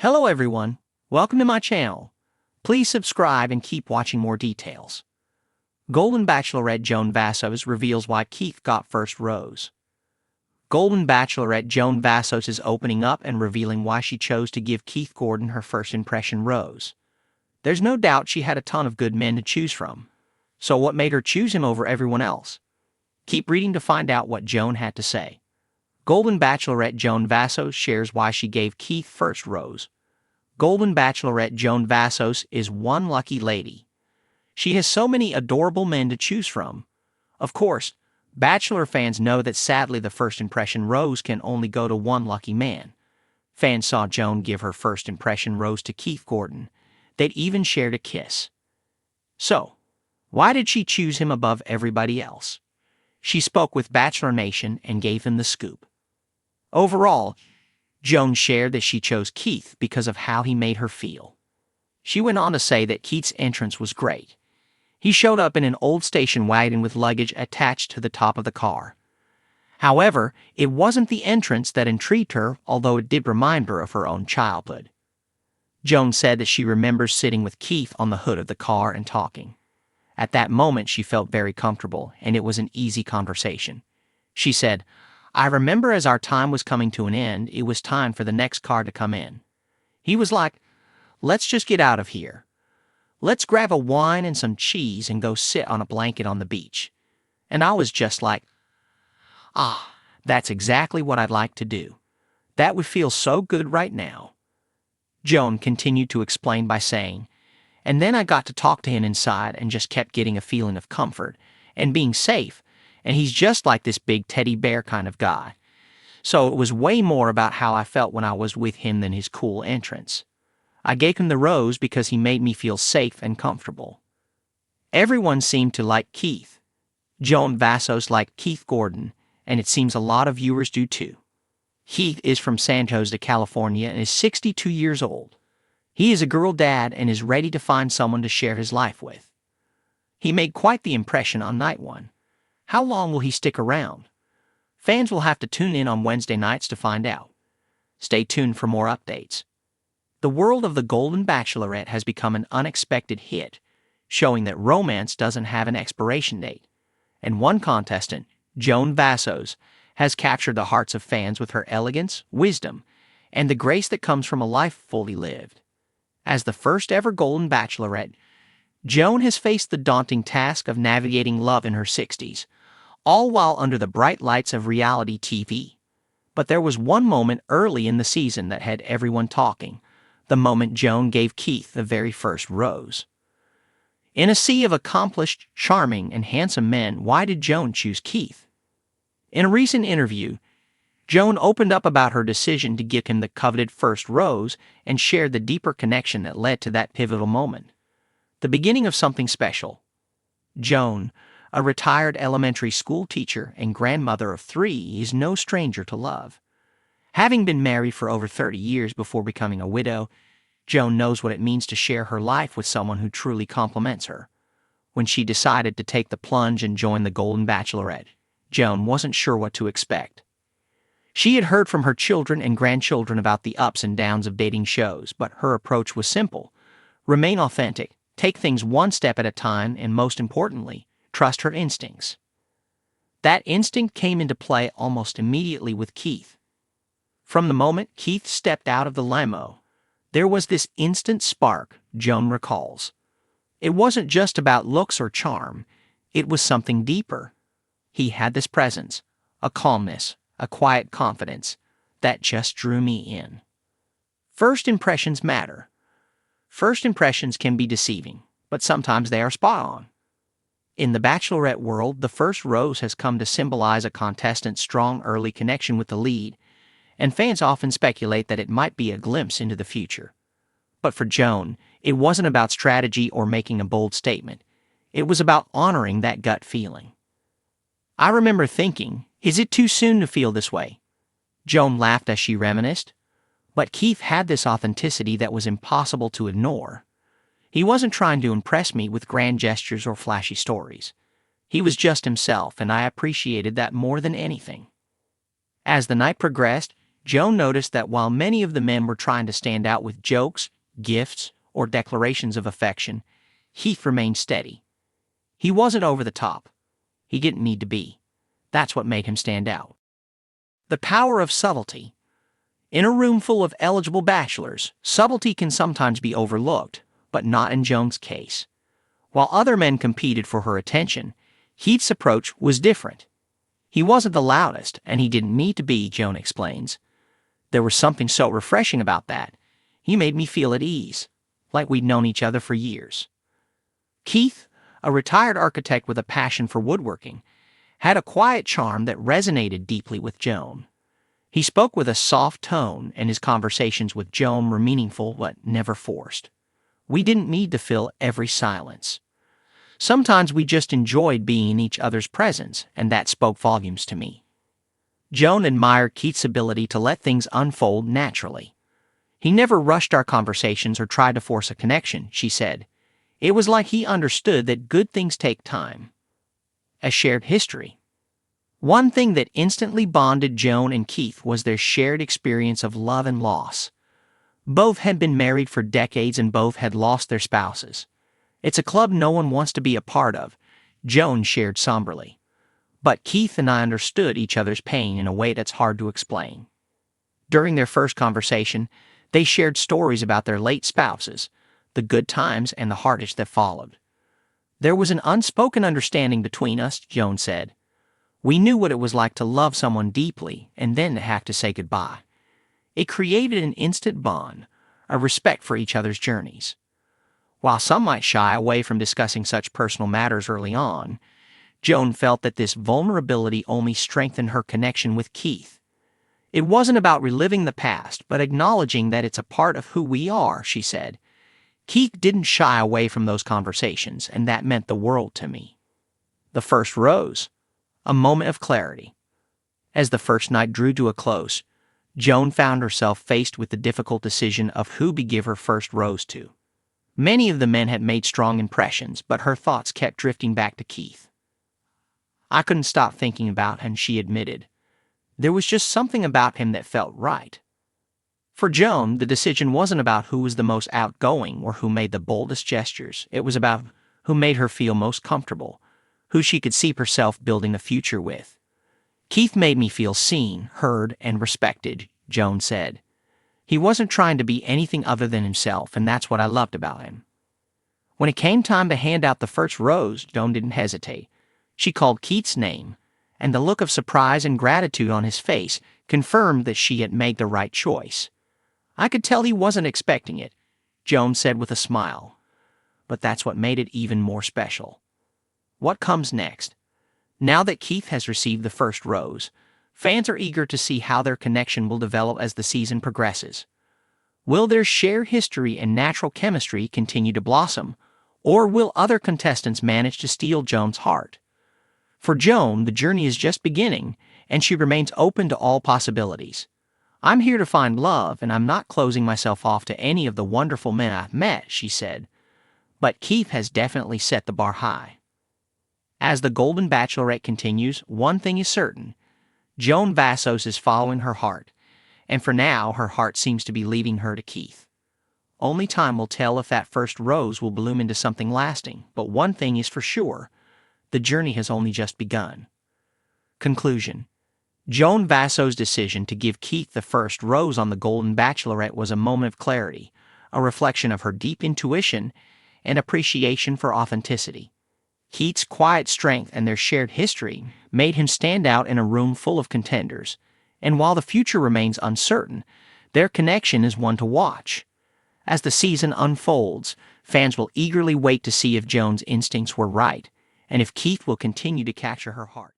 Hello everyone, welcome to my channel. Please subscribe and keep watching more details. Golden Bachelorette Joan Vassos reveals why Keith got first rose. Golden Bachelorette Joan Vassos is opening up and revealing why she chose to give Keith Gordon her first impression rose. There's no doubt she had a ton of good men to choose from. So what made her choose him over everyone else? Keep reading to find out what Joan had to say. Golden Bachelorette Joan Vassos shares why she gave Keith first rose. Golden Bachelorette Joan Vassos is one lucky lady. She has so many adorable men to choose from. Of course, Bachelor fans know that sadly the first impression rose can only go to one lucky man. Fans saw Joan give her first impression rose to Keith Gordon. They'd even shared a kiss. So, why did she choose him above everybody else? She spoke with Bachelor Nation and gave him the scoop. Overall, Joan shared that she chose Keith because of how he made her feel. She went on to say that Keith's entrance was great. He showed up in an old station wagon with luggage attached to the top of the car. However, it wasn't the entrance that intrigued her, although it did remind her of her own childhood. Joan said that she remembers sitting with Keith on the hood of the car and talking. At that moment, she felt very comfortable, and it was an easy conversation. She said, "I remember as our time was coming to an end, it was time for the next car to come in. He was like, 'Let's just get out of here. Let's grab a wine and some cheese and go sit on a blanket on the beach.' And I was just like, that's exactly what I'd like to do. That would feel so good right now." Joan continued to explain by saying, "And then I got to talk to him inside and just kept getting a feeling of comfort and being safe, and he's just like this big teddy bear kind of guy. So it was way more about how I felt when I was with him than his cool entrance. I gave him the rose because he made me feel safe and comfortable." Everyone seemed to like Keith. Joan Vassos liked Keith Gordon, and it seems a lot of viewers do too. Keith is from San Jose, California, and is 62 years old. He is a girl dad and is ready to find someone to share his life with. He made quite the impression on night one. How long will he stick around? Fans will have to tune in on Wednesday nights to find out. Stay tuned for more updates. The world of the Golden Bachelorette has become an unexpected hit, showing that romance doesn't have an expiration date. And one contestant, Joan Vassos, has captured the hearts of fans with her elegance, wisdom, and the grace that comes from a life fully lived. As the first ever Golden Bachelorette, Joan has faced the daunting task of navigating love in her 60s, all while under the bright lights of reality TV. But there was one moment early in the season that had everyone talking, the moment Joan gave Keith the very first rose. In a sea of accomplished, charming, and handsome men, why did Joan choose Keith? In a recent interview, Joan opened up about her decision to give him the coveted first rose and shared the deeper connection that led to that pivotal moment. The beginning of something special. Joan, a retired elementary school teacher and grandmother of 3, is no stranger to love. Having been married for over 30 years before becoming a widow, Joan knows what it means to share her life with someone who truly complements her. When she decided to take the plunge and join the Golden Bachelorette, Joan wasn't sure what to expect. She had heard from her children and grandchildren about the ups and downs of dating shows, but her approach was simple. Remain authentic, take things one step at a time, and most importantly, trust her instincts. That instinct came into play almost immediately with Keith. From the moment Keith stepped out of the limo, there was this instant spark, Joan recalls. It wasn't just about looks or charm, it was something deeper. He had this presence, a calmness, a quiet confidence that just drew me in. First impressions matter. First impressions can be deceiving, but sometimes they are spot on. In the Bachelorette world, the first rose has come to symbolize a contestant's strong early connection with the lead, and fans often speculate that it might be a glimpse into the future. But for Joan, it wasn't about strategy or making a bold statement. It was about honoring that gut feeling. "I remember thinking, is it too soon to feel this way?" Joan laughed as she reminisced. But Keith had this authenticity that was impossible to ignore. He wasn't trying to impress me with grand gestures or flashy stories. He was just himself, and I appreciated that more than anything. As the night progressed, Joan noticed that while many of the men were trying to stand out with jokes, gifts, or declarations of affection, Keith remained steady. He wasn't over the top. He didn't need to be. That's what made him stand out. The power of subtlety. In a room full of eligible bachelors, subtlety can sometimes be overlooked, but not in Joan's case. While other men competed for her attention, Keith's approach was different. He wasn't the loudest, and he didn't need to be, Joan explains. There was something so refreshing about that. He made me feel at ease, like we'd known each other for years. Keith, a retired architect with a passion for woodworking, had a quiet charm that resonated deeply with Joan. He spoke with a soft tone, and his conversations with Joan were meaningful but never forced. We didn't need to fill every silence. Sometimes we just enjoyed being in each other's presence, and that spoke volumes to me. Joan admired Keith's ability to let things unfold naturally. He never rushed our conversations or tried to force a connection, she said. It was like he understood that good things take time. A shared history. One thing that instantly bonded Joan and Keith was their shared experience of love and loss. Both had been married for decades and both had lost their spouses. It's a club no one wants to be a part of, Joan shared somberly. But Keith and I understood each other's pain in a way that's hard to explain. During their first conversation, they shared stories about their late spouses, the good times and the heartache that followed. There was an unspoken understanding between us, Joan said. We knew what it was like to love someone deeply and then to have to say goodbye. It created an instant bond, a respect for each other's journeys. While some might shy away from discussing such personal matters early on, Joan felt that this vulnerability only strengthened her connection with Keith. It wasn't about reliving the past, but acknowledging that it's a part of who we are, she said. Keith didn't shy away from those conversations, and that meant the world to me. The first rose. A moment of clarity. As the first night drew to a close, Joan found herself faced with the difficult decision of who to give her first rose to. Many of the men had made strong impressions, but her thoughts kept drifting back to Keith. I couldn't stop thinking about him, she admitted. There was just something about him that felt right. For Joan, the decision wasn't about who was the most outgoing or who made the boldest gestures. It was about who made her feel most comfortable, who she could see herself building a future with. Keith made me feel seen, heard, and respected, Joan said. He wasn't trying to be anything other than himself, and that's what I loved about him. When it came time to hand out the first rose, Joan didn't hesitate. She called Keith's name, and the look of surprise and gratitude on his face confirmed that she had made the right choice. I could tell he wasn't expecting it, Joan said with a smile. But that's what made it even more special. What comes next? Now that Keith has received the first rose, fans are eager to see how their connection will develop as the season progresses. Will their shared history and natural chemistry continue to blossom, or will other contestants manage to steal Joan's heart? For Joan, the journey is just beginning, and she remains open to all possibilities. I'm here to find love, and I'm not closing myself off to any of the wonderful men I've met, she said. But Keith has definitely set the bar high. As the Golden Bachelorette continues, one thing is certain. Joan Vassos is following her heart, and for now her heart seems to be leading her to Keith. Only time will tell if that first rose will bloom into something lasting, but one thing is for sure, the journey has only just begun. Conclusion. Joan Vassos' decision to give Keith the first rose on the Golden Bachelorette was a moment of clarity, a reflection of her deep intuition and appreciation for authenticity. Keith's quiet strength and their shared history made him stand out in a room full of contenders, and while the future remains uncertain, their connection is one to watch. As the season unfolds, fans will eagerly wait to see if Joan's instincts were right, and if Keith will continue to capture her heart.